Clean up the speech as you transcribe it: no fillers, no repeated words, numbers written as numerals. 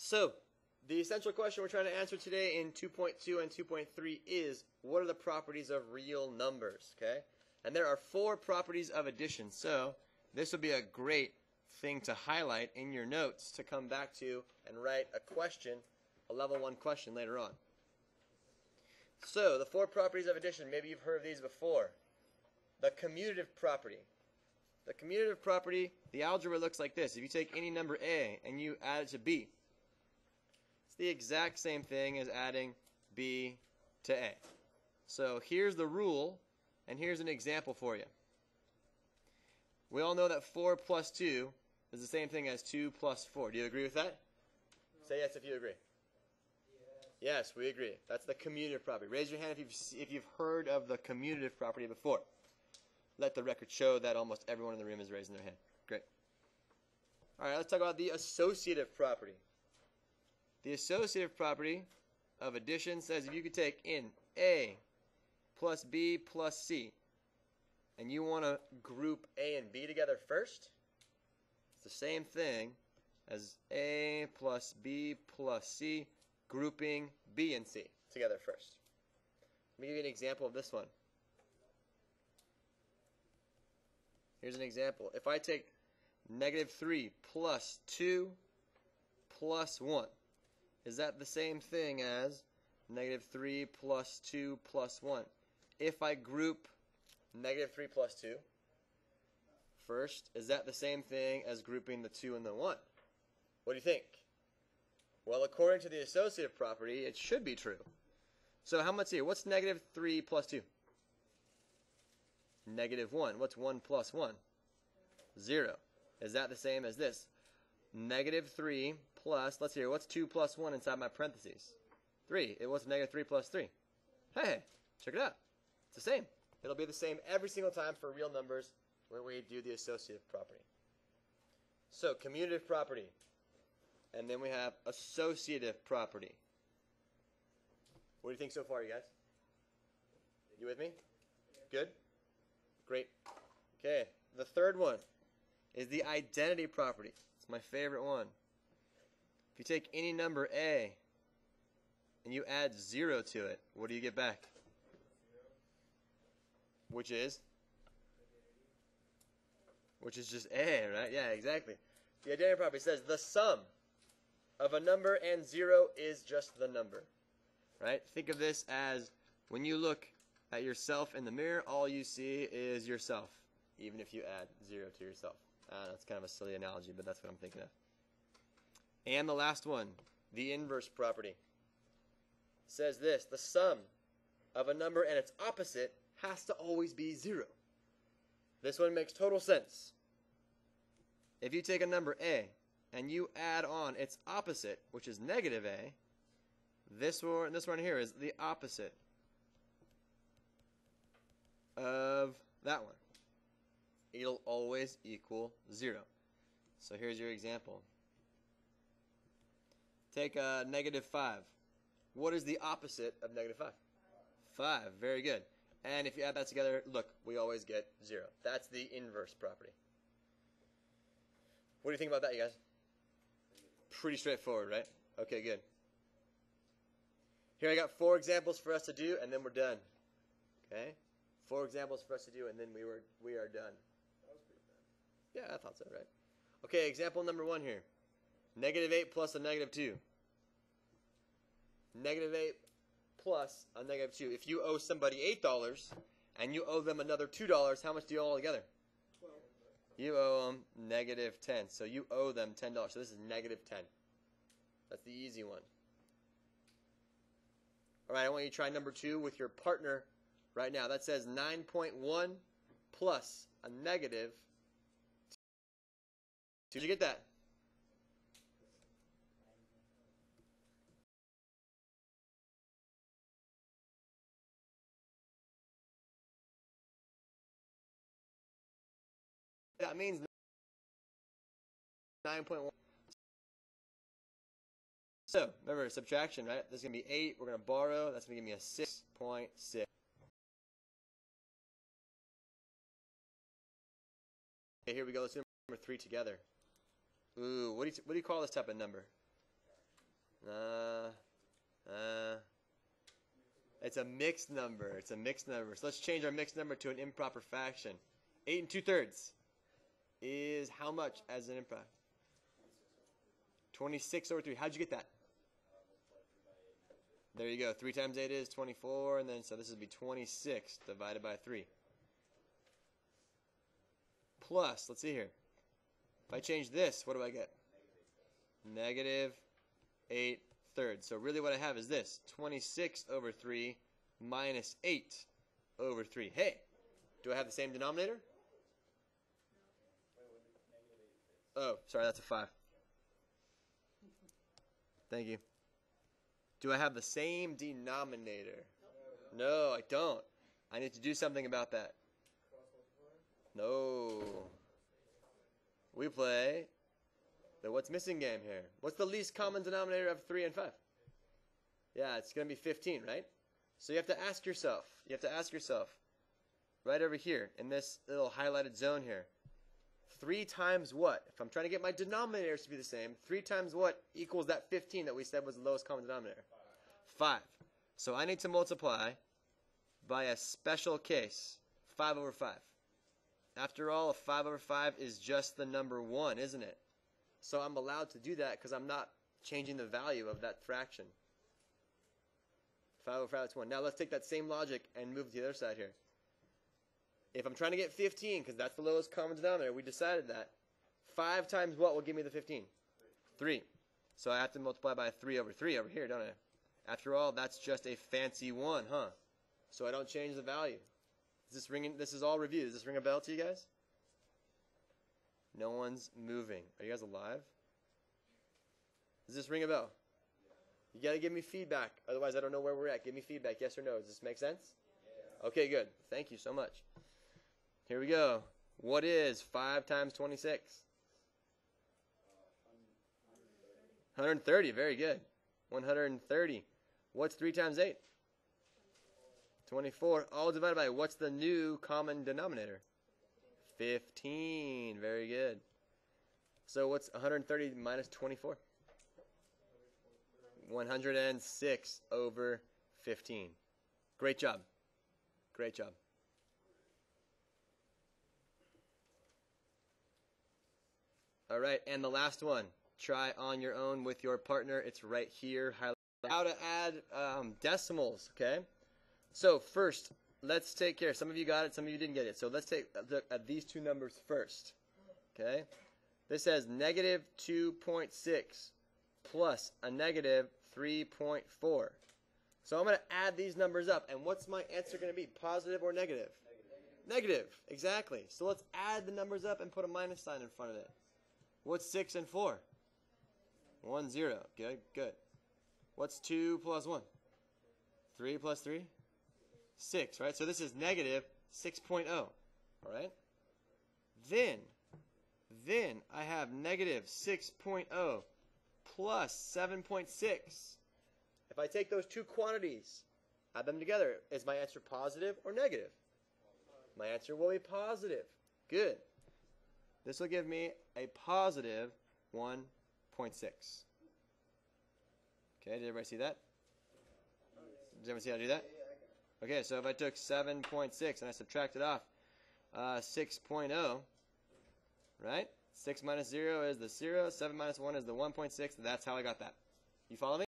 So, the essential question we're trying to answer today in 2.2 and 2.3 is, what are the properties of real numbers? Okay, and there are 4 properties of addition. So, this would be a great thing to highlight in your notes to come back to and write a question, a level 1 question later on. So, the 4 properties of addition, maybe you've heard of these before. The commutative property. The commutative property, the algebra looks like this. If you take any number A and you add it to B, it's the exact same thing as adding B to A. So here's the rule, and here's an example for you. We all know that 4 plus 2 is the same thing as 2 plus 4. Do you agree with that? No. Say yes if you agree. Yes, we agree. That's the commutative property. Raise your hand if you've heard of the commutative property before. Let the record show that almost everyone in the room is raising their hand. Great. All right, let's talk about the associative property. The associative property of addition says if you could take in A plus B plus C, and you want to group A and B together first, it's the same thing as A plus B plus C, grouping B and C together first. Let me give you an example of this one. Here's an example. If I take negative 3 plus 2 plus 1, is that the same thing as negative 3 plus 2 plus 1? If I group negative 3 plus 2 first, is that the same thing as grouping the 2 and the 1? What do you think? Well, according to the associative property, it should be true. So how much here? What's negative 3 plus 2? Negative 1. What's 1 plus 1? 0. Is that the same as this? Negative 3 plus, let's hear, what's 2 plus 1 inside my parentheses? 3. It was negative 3 plus 3. Hey, check it out. It's the same. It'll be the same every single time for real numbers when we do the associative property. So, commutative property. And then we have associative property. What do you think so far, you guys? You with me? Good? Great. Okay, the third one is the identity property. It's my favorite one. If you take any number A and you add 0 to it, what do you get back? Which is? Which is just A, right? Yeah, exactly. The identity property says the sum of a number and 0 is just the number. Right? Think of this as when you look at yourself in the mirror, all you see is yourself, even if you add 0 to yourself. That's kind of a silly analogy, but that's what I'm thinking of. And the last one, the inverse property, says this: the sum of a number and its opposite has to always be 0. This one makes total sense. If you take a number A and you add on its opposite, which is negative A, this one here is the opposite of that one. It'll always equal 0. So here's your example. Take a negative 5. What is the opposite of negative 5? 5. Very good. And if you add that together, look, we always get 0. That's the inverse property. What do you think about that, you guys? Pretty straightforward, right? Okay, good. Here I got 4 examples for us to do, and then we're done. Okay? 4 examples for us to do, and then we are done. That was pretty fast. Yeah, I thought so, right? Okay, example number 1 here. Negative 8 plus a negative 2. Negative 8 plus a negative 2. If you owe somebody $8 and you owe them another $2, how much do you owe altogether? 12. You owe them negative 10. So you owe them $10. So this is negative 10. That's the easy one. All right, I want you to try number 2 with your partner right now. That says 9.1 plus a negative 2. Did you get that? That means 9.1. So, remember, subtraction, right? This is going to be 8. We're going to borrow. That's going to give me a 6.6. Okay, here we go. Let's do number 3 together. Ooh, what do you call this type of number? It's a mixed number. It's a mixed number. So let's change our mixed number to an improper fraction. 8 2/3 is how much as an improper? 26 over 3. How'd you get that? There you go. 3 times 8 is 24, and then so this would be 26 divided by 3. Plus, let's see here. If I change this, what do I get? Negative 8/3. So really what I have is this. 26 over 3 minus 8 over 3. Hey, do I have the same denominator? Oh, sorry, that's a 5. Thank you. Do I have the same denominator? No, I don't. I need to do something about that. No. We play the what's missing game here. What's the least common denominator of 3 and 5? Yeah, it's going to be 15, right? So you have to ask yourself, right over here in this little highlighted zone here, 3 times what? If I'm trying to get my denominators to be the same, 3 times what equals that 15 that we said was the lowest common denominator? 5. So I need to multiply by a special case, 5 over 5. After all, a 5 over 5 is just the number 1, isn't it? So I'm allowed to do that because I'm not changing the value of that fraction. 5 over 5, that's 1. Now let's take that same logic and move to the other side here. If I'm trying to get 15, because that's the lowest common denominator, we decided that. 5 times what will give me the 15? 3. So I have to multiply by 3 over here, don't I? After all, that's just a fancy 1, huh? So I don't change the value. Is this ringing? This is all review. Does this ring a bell to you guys? No one's moving. Are you guys alive? Does this ring a bell? You got to give me feedback. Otherwise, I don't know where we're at. Give me feedback. Yes or no. Does this make sense? Okay, good. Thank you so much. Here we go. What is 5 times 26? 130. Very good. 130. What's 3 times 8? 24. All divided by what's the new common denominator? 15. Very good. So what's 130 minus 24? 106 over 15. Great job. Great job. All right, and the last one. Try on your own with your partner. It's right here. How to add decimals, okay? So first, let's take care. Some of you got it, some of you didn't get it. So let's take a look at these two numbers first, okay? This says negative 2.6 plus a negative 3.4. So I'm going to add these numbers up, and what's my answer going to be, positive or negative? Negative, exactly. So let's add the numbers up and put a minus sign in front of it. What's 6 and 4? 1, 0. Good, good. What's 2 plus 1? 3 plus 3? 6, right? So this is negative 6.0, all right? Then I have negative 6.0 plus 7.6. If I take those two quantities, add them together, is my answer positive or negative? My answer will be positive. Good. This will give me a positive 1.6. Okay, did everybody see that? Did everybody see how to do that? Okay, so if I took 7.6 and I subtracted off 6.0, right? 6 minus 0 is the 0, 7 minus 1 is the 1.6, and that's how I got that. You follow me?